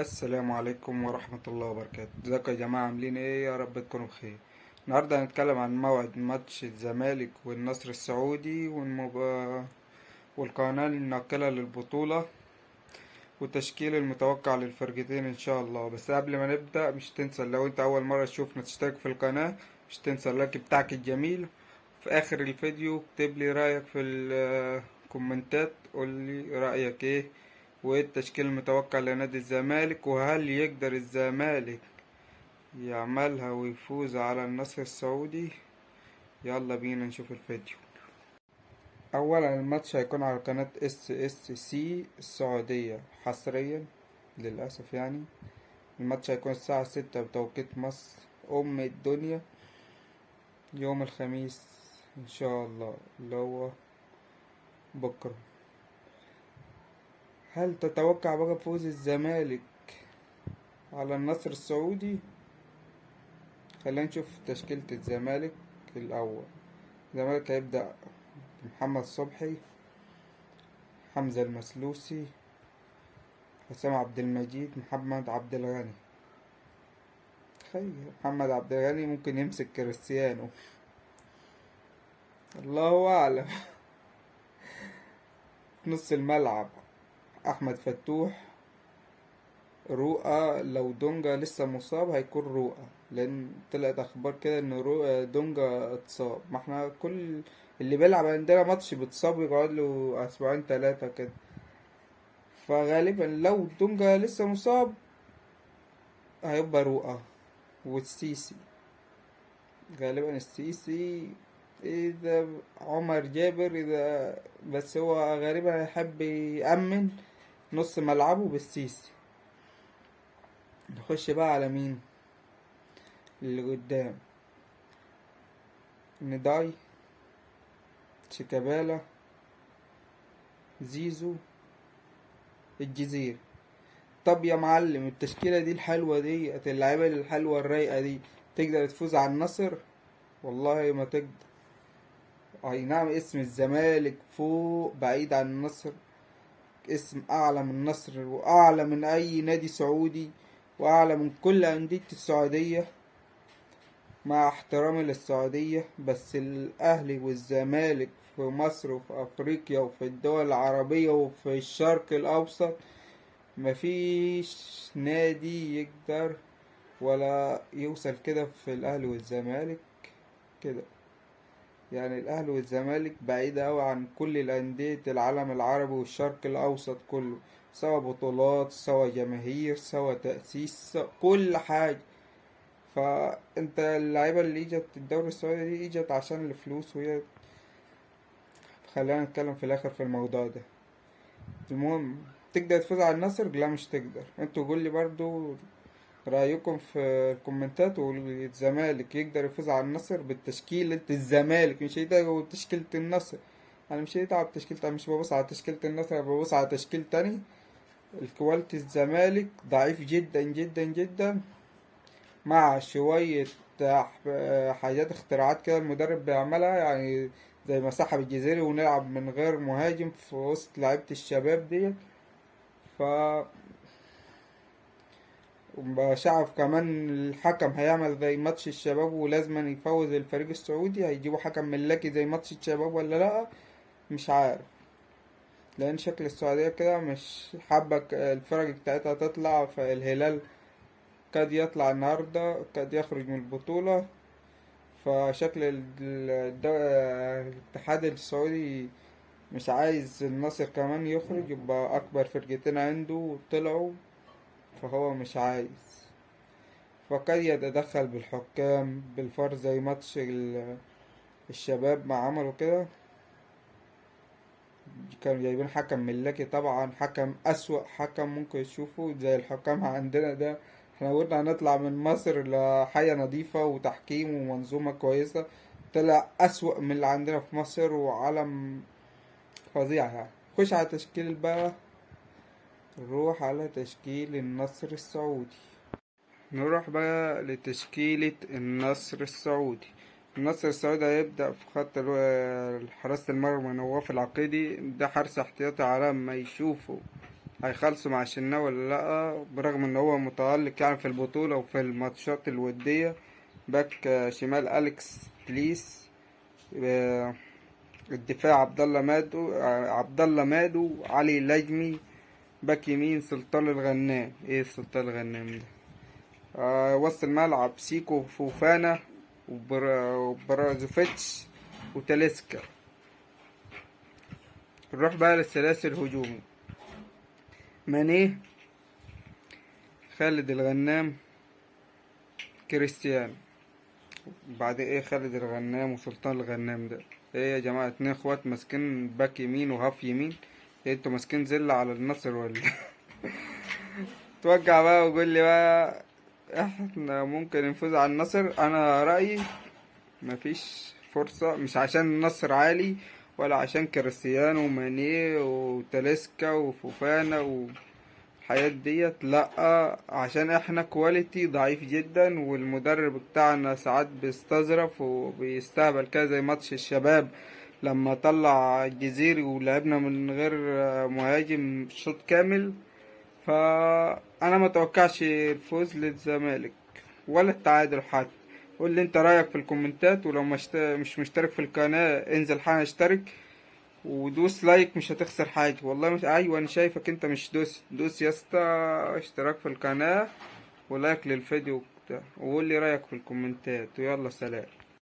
السلام عليكم ورحمة الله وبركاته. ازيكم يا جماعة؟ عاملين ايه؟ يا رب تكونوا بخير. النهاردة هنتكلم عن موعد ماتش الزمالك والنصر السعودي والقناة الناقلة للبطولة والتشكيل المتوقع للفرقتين ان شاء الله. بس قبل ما نبدأ مش تنسى، لو انت اول مرة تشوفنا، تشترك في القناة. مش تنسى اللايك بتاعك الجميل. في اخر الفيديو اكتب لي رأيك في الكومنتات، قول لي رأيك ايه وايه التشكيل المتوقع لنادي الزمالك، وهل يقدر الزمالك يعملها ويفوز على النصر السعودي. يلا بينا نشوف الفيديو. اولا الماتش هيكون على قناة SSC السعودية حصريا للأسف يعني. الماتش هيكون الساعة 6 بتوقيت مصر أم الدنيا، يوم الخميس إن شاء الله اللي هو بكرة. هل تتوقع بقى فوز الزمالك على النصر السعودي؟ خلينا نشوف تشكيلة الزمالك الأول. الزمالك هيبدأ محمد صبحي، حمزة المسلوسي، حسام عبد المجيد، محمد عبد الغني. تخيل محمد عبد الغني ممكن يمسك كريستيانو، الله أعلم. نص الملعب أحمد فتوح، رؤى. لو دونجا لسه مصاب هيكون رؤى، لأن طلعت أخبار كده إن دونجا اتصاب. ما احنا كل اللي بيلعب عندنا ماتش بيتصاب يقعد له أسبوعين تلاتة كده. فغالبا لو دونجا لسه مصاب هيبقى رؤى والسيسي. غالبا السيسي إذا عمر جابر، إذا بس هو غالبا هيحب يأمن نص ملعبه بالسيسي. نخش بقى على مين اللي قدام؟ نداي، شيكابالا، زيزو، الجزيرة. طب يا معلم، التشكيلة دي الحلوة دي، اللعيبة الحلوة الرايقة دي، تقدر تفوز على النصر؟ والله ما تقدر. اي نعم، اسم الزمالك فوق بعيد عن النصر، اسم اعلى من النصر واعلى من اي نادي سعودي واعلى من كل اندية السعودية، مع احترامي للسعودية. بس الاهلي والزمالك في مصر وفي افريقيا وفي الدول العربية وفي الشرق الاوسط مفيش نادي يقدر ولا يوصل كده في الاهلي والزمالك كده. يعني الاهلي والزمالك بعيدة اوي عن كل الاندية العالم العربي والشرق الاوسط كله، سواء بطولات سواء جماهير سواء تأسيس كل حاجة. فانت اللعيبة اللي اجت الدوري السعودي دي اجت عشان الفلوس، وهي خلينا نتكلم في الاخر في الموضوع ده. المهم، تقدر تفوز على النصر؟ لا مش تقدر. انتوا قول لي برضو رأيكم في الكومنتات. والزمالك يقدر يفوز على النصر بالتشكيلة الزمالك، مش هيقدر تشكيلة النصر. انا مش هيتعب تشكيلة، انا مش ببص على تشكيلة النصر، أنا ببص على تشكيل تاني. الكواليتي الزمالك ضعيف جدا جدا جدا، مع شوية حاجات اختراعات كده المدرب بيعملها، يعني زي ما سحب الجزيري ونلعب من غير مهاجم في وسط لعيبة الشباب ديت. ف شعب كمان الحكم هيعمل زي ماتش الشباب ولازم يفوز الفريق السعودي، هيجيبوا حكم ملاكي زي ماتش الشباب ولا لا؟ مش عارف. لان شكل السعودية كده مش حابة الفرق بتاعتها تطلع. فالهلال قد يطلع النهاردة، قد يخرج من البطولة. فشكل الاتحاد السعودي مش عايز النصر كمان يخرج، يبقى أكبر فرقتين عنده طلعوا، فهو مش عايز. فقد يتدخل بالحكام بالفار زي ماتش الشباب ما عملوا كده. كانوا جايبين حكم ملاكي، طبعا حكم أسوأ حكم ممكن يشوفه زي الحكام عندنا ده. احنا قلنا هنطلع من مصر لحياة نظيفة وتحكيم ومنظومة كويسة، طلع أسوأ من اللي عندنا في مصر، وعالم فظيع يعني. خش على تشكيل بقى، نروح على تشكيل النصر السعودي. نروح بقى لتشكيلة النصر السعودي. النصر السعودي هيبدأ في خط حراسة المرمى نواف العقيدي، ده حارس احتياطي على ما يشوفه هيخلصوا مع الشناوي ولا لأ، برغم ان هو متألق يعني في البطولة وفي الماتشات الودية. باك شمال أليكس تليس. آه، الدفاع عبد الله مادو، علي لجمي. باك يمين سلطان الغنام. ايه سلطان الغنام ده؟ وسط الملعب سيكو فوفانا وبرازوفيتش وتاليسكا. نروح بقى للثلاثي الهجومي. مانيه، خالد الغنام، كريستيانو. بعد ايه خالد الغنام وسلطان الغنام ده؟ ايه يا جماعة، اتنين اخوات ماسكين باك يمين وهاف يمين؟ ايه انتوا ماسكين زلة على النصر ولا؟ توجع بقى وقول لي بقى احنا ممكن نفوز على النصر. انا رأيي مفيش فرصة، مش عشان النصر عالي ولا عشان كريستيانو وماني وتاليسكا وفوفانا والحاجات ديت، لأ، عشان احنا كواليتي ضعيف جدا، والمدرب بتاعنا ساعات بيستظرف وبيستهبل كده، زي ماتش الشباب لما طلع الجزيري ولعبنا من غير مهاجم شوط كامل. فانا ما اتوقعش الفوز للزمالك ولا التعادل حتى. قول لي انت رايك في الكومنتات، ولو مش مشترك في القناه انزل حالا اشترك ودوس لايك، مش هتخسر حاجه والله. مش ايوه انا شايفك انت مش دوس يا اسطى اشتراك في القناه ولايك للفيديو وبتاع، وقول لي رايك في الكومنتات، ويلا سلام.